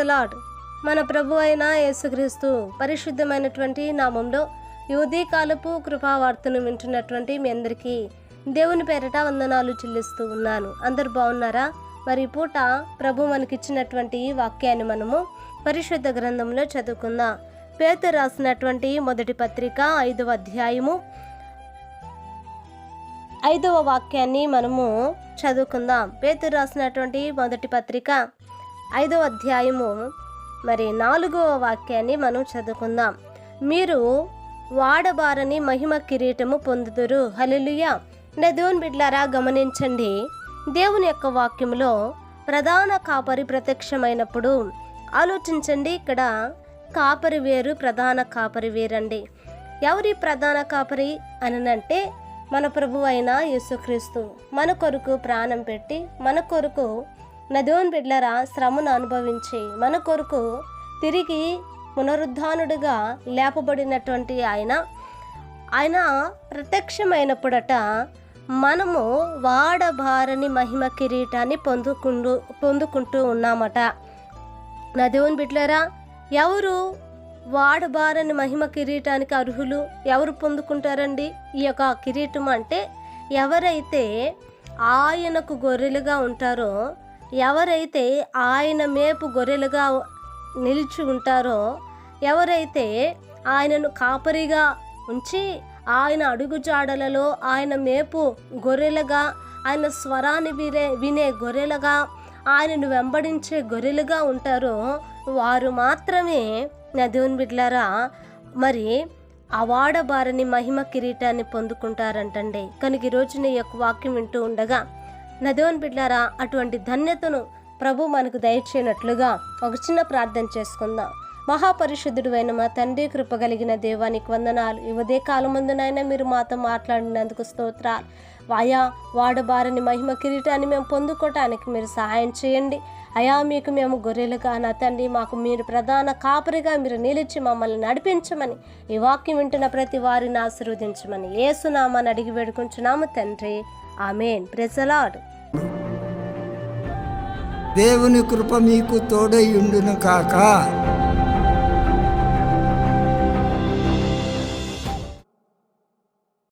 The lord. మన ప్రభు అయిన యేసుక్రీస్తు పరిశుద్ధమైనటువంటి నామంలో ఈ ఉదయకాలపు కృపావార్తను వింటున్నటువంటి మీ అందరికీ దేవుని పేరిట వందనాలు చెల్లిస్తూ ఉన్నాను. అందరు బాగున్నారా? మరి పూట ప్రభు మనకిచ్చినటువంటి వాక్యాన్ని మనము పరిశుద్ధ గ్రంథంలో చదువుకుందాం. పేతురు రాసినటువంటి మొదటి పత్రిక 5వ అధ్యాయము 5వ వాక్యాన్ని మనము చదువుకుందాం. పేతురు రాసినటువంటి మొదటి పత్రిక 5వ అధ్యాయము 4వ వాక్యాన్ని మనం చదువుకుందాం. మీరు వాడబారని మహిమ కిరీటము పొందుదురు. హల్లెలూయా. దేవుని బిడ్డలారా, గమనించండి, దేవుని యొక్క వాక్యములో ప్రధాన కాపరి ప్రత్యక్షమైనప్పుడు ఆలోచించండి. ఇక్కడ కాపరి వేరు, ప్రధాన కాపరి వేరండి. ఎవరి ప్రధాన కాపరి అనంటే మన ప్రభు అయిన యేసుక్రీస్తు మన కొరకు ప్రాణం పెట్టి, మన కొరకు దేవుని బిడ్డలారా శ్రమను అనుభవించి, మన కొరకు తిరిగి పునరుద్ధానుడిగా లేపబడినటువంటి ఆయన ప్రత్యక్షమైనప్పుడట మనము వాడబారని మహిమ కిరీటాన్ని పొందుకుంటూ ఉన్నామట. నా దేవుని బిడ్డలారా, ఎవరు వాడబారని మహిమ కిరీటానికి అర్హులు? ఎవరు పొందుకుంటారండి ఈ యొక్క కిరీటం? అంటే ఎవరైతే ఆయనకు గొర్రెలుగా ఉంటారో, ఎవరైతే ఆయన మేపు గొర్రెలుగా నిలిచి ఉంటారో, ఎవరైతే ఆయనను కాపరిగా ఉంచి ఆయన అడుగుజాడలలో ఆయన మేపు గొర్రెలుగా, ఆయన స్వరాన్ని వినే గొర్రెలుగా, ఆయనను వెంబడించే గొర్రెలుగా ఉంటారో వారు మాత్రమే నా దేవుని బిడ్డలారా మరి ఆ వాడబారని మహిమ కిరీటాన్ని పొందుకుంటారంటండి. కనుక ఈరోజు నీ యొక్క వాక్యం వింటూ ఉండగా నా దేవుని బిడ్డలారా అటువంటి ధన్యతను ప్రభు మనకు దయచేయనట్లుగా ఒక చిన్న ప్రార్థన చేసుకుందాం. మహాపరిశుద్ధుడు అయిన మా తండ్రి, కృప కలిగిన దేవానికి వందనాలు. ఈ ఉదయ కాలమందునైనా మీరు మాతో మాట్లాడినందుకు స్తోత్రాలు. వాడబారని మహిమ కిరీటాన్ని మేము పొందుకోవటానికి మీరు సహాయం చేయండి అయా. మీకు మేము గొర్రెలుగా నా తండ్రి, మాకు మీరు ప్రధాన కాపరిగా మీరు నిలిచి మమ్మల్ని నడిపించమని, ఈ వాక్యం వింటున్న ప్రతి వారిని ఆశీర్వదించమని యేసునామాన్ని అడిగి వేడుకుంటున్నాము తండ్రి, ఆమేన్. Praise the lord. దేవుని కృప మీకు తోడై ఉండును కాక.